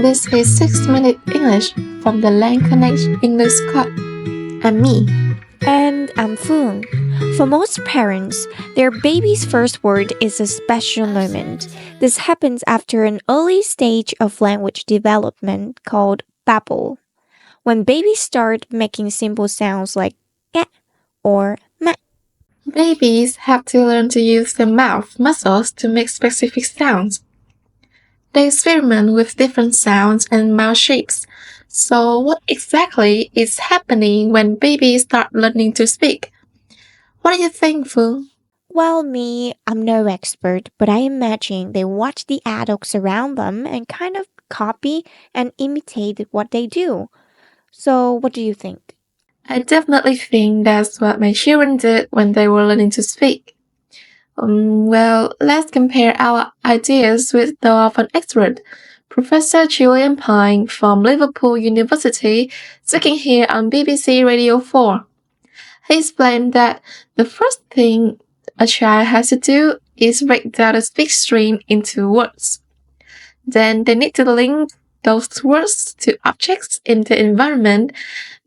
This is 6-Minute English from the LangConnect English Club. I'm me. And I'm Phương. For most parents, their baby's first word is a special moment. This happens after an early stage of language development called babble, when babies start making simple sounds like "eh" or "meh." Babies have to learn to use their mouth muscles to make specific sounds. They experiment with different sounds and mouth shapes. So what exactly is happening when babies start learning to speak? What do you think, Phương? Well, I'm no expert, but I imagine they watch the adults around them and kind of copy and imitate what they do. So, what do you think? I definitely think that's what my children did when they were learning to speak. Well, let's compare our ideas with those of an expert, Professor Julian Pine from Liverpool University, speaking here on BBC Radio 4. He explained that the first thing a child has to do is break down the speech stream into words. Then they need to link those words to objects in the environment,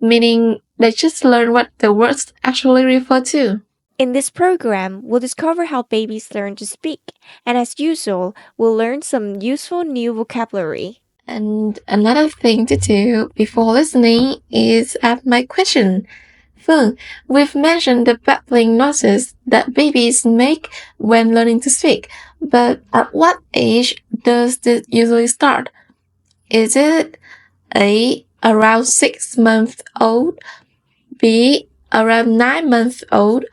meaning they just learn what the words actually refer to. In this program, we'll discover how babies learn to speak, and as usual, we'll learn some useful new vocabulary. And another thing to do before listening is ask my question. Phương, we've mentioned the babbling noises that babies make when learning to speak, but at what age does this usually start? Is it A, around 6 months old, B, around 9 months old,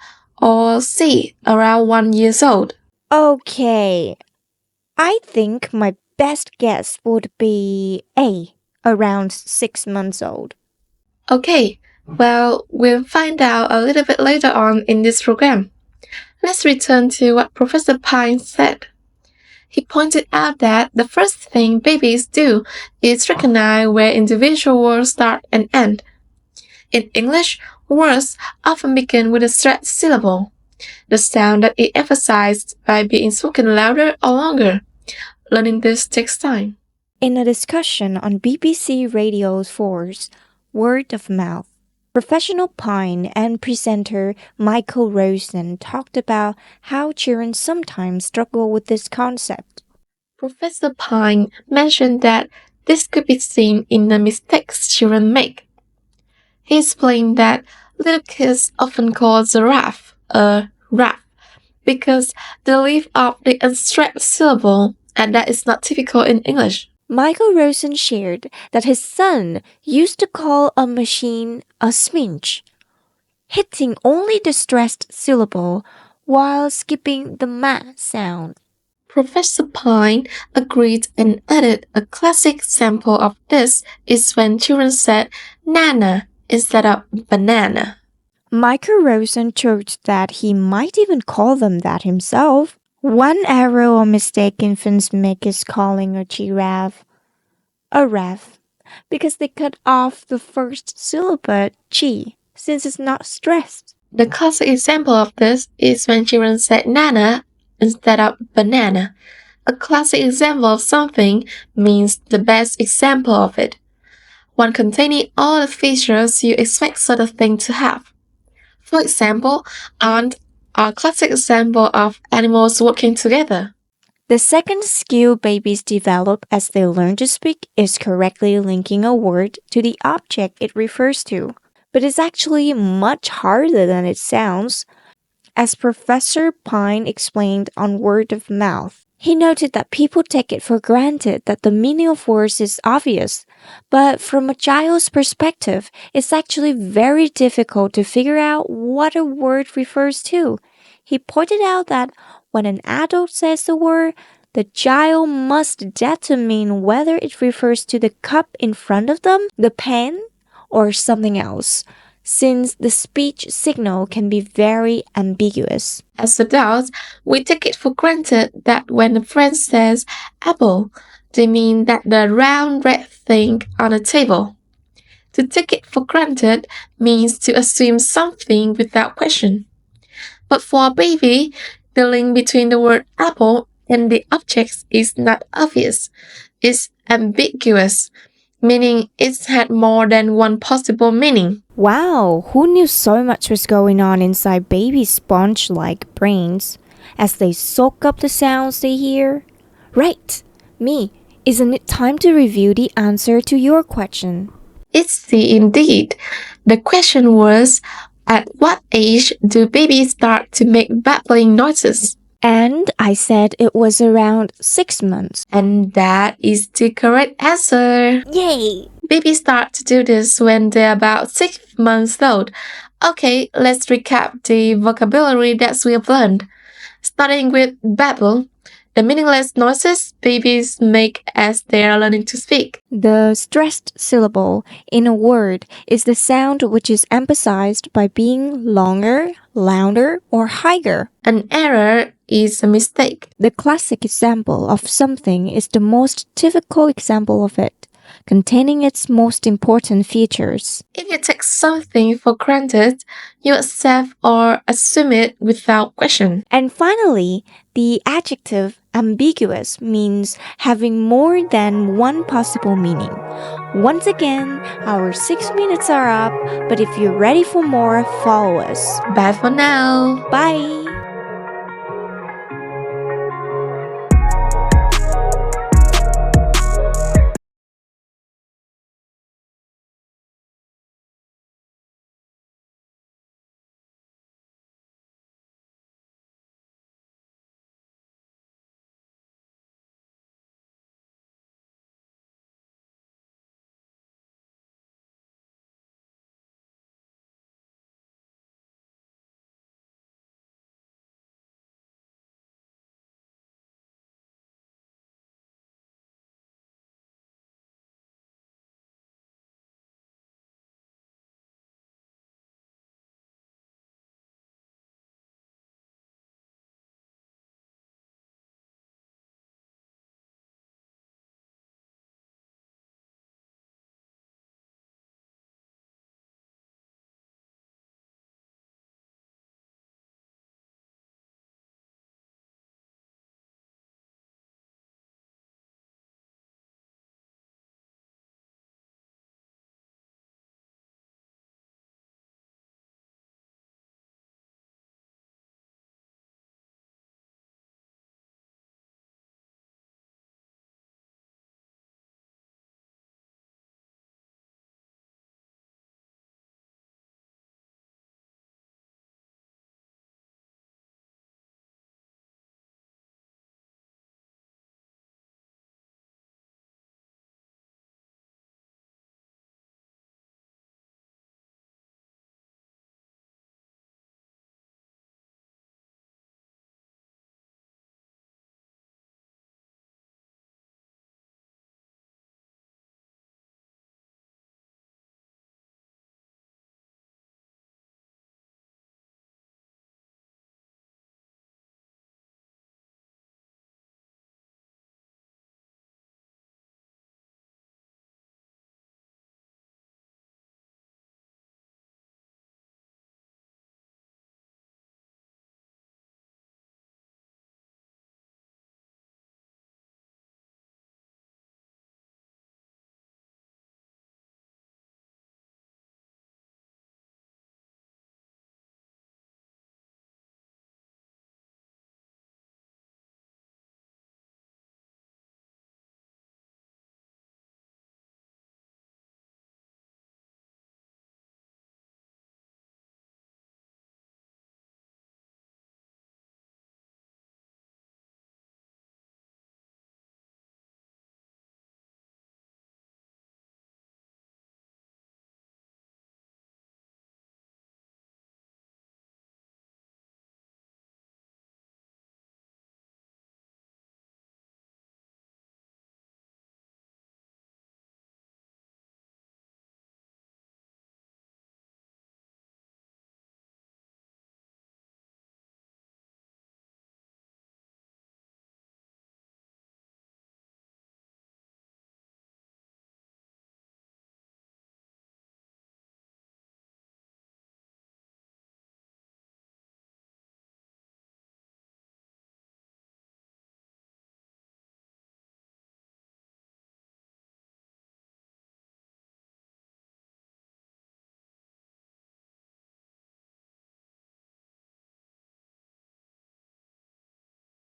or C, around 1 year old? Okay, I think my best guess would be A, around 6 months old. Okay, well, we'll find out a little bit later on in this program. Let's return to what Professor Pine said. He pointed out that the first thing babies do is recognize where individual words start and end. In English, words often begin with a stressed syllable, the sound that is emphasized by being spoken louder or longer. Learning this takes time. In a discussion on BBC Radio 4's Word of Mouth, professional Pine and presenter Michael Rosen talked about how children sometimes struggle with this concept. Professor Pine mentioned that this could be seen in the mistakes children make. He explained that little kids often call giraffe a raff because they leave off the unstressed syllable, and that is not typical in English. Michael Rosen shared that his son used to call a machine a sphinx, hitting only the stressed syllable while skipping the ma sound. Professor Pine agreed and added a classic example of this is when children said nana instead of banana. Michael Rosen joked that he might even call them that himself. One error or mistake infants make is calling a giraffe a raff, because they cut off the first syllable chi, since it's not stressed. The classic example of this is when children said nana instead of banana. A classic example of something means the best example of it, one containing all the features you expect such a thing to have. For example, ants are a classic example of animals working together. The second skill babies develop as they learn to speak is correctly linking a word to the object it refers to. But it's actually much harder than it sounds. As Professor Pine explained on Word of Mouth, he noted that people take it for granted that the meaning of words is obvious, but from a child's perspective, it's actually very difficult to figure out what a word refers to. He pointed out that when an adult says the word, the child must determine whether it refers to the cup in front of them, the pen, or something else, since the speech signal can be very ambiguous. As adults, we take it for granted that when a friend says apple, they mean that the round red thing on a table. To take it for granted means to assume something without question. But for a baby, the link between the word apple and the objects is not obvious. is ambiguous, meaning it's had more than one possible meaning. Wow, who knew so much was going on inside baby sponge-like brains as they soak up the sounds they hear? Right, me. Isn't it time to review the answer to your question? It's the indeed. The question was, at what age do babies start to make babbling noises? And I said it was around 6 months. And that is the correct answer. Yay! Babies start to do this when they're about 6 months old. Okay, let's recap the vocabulary that we have learned. Starting with babble, the meaningless noises babies make as they are learning to speak. The stressed syllable in a word is the sound which is emphasized by being longer, louder, or higher. An error is a mistake. The classic example of something is the most typical example of it, containing its most important features. If you take something for granted, you accept or assume it without question. And finally, the adjective ambiguous means having more than one possible meaning. Once again, our 6 minutes are up, but if you're ready for more, follow us. Bye for now. Bye!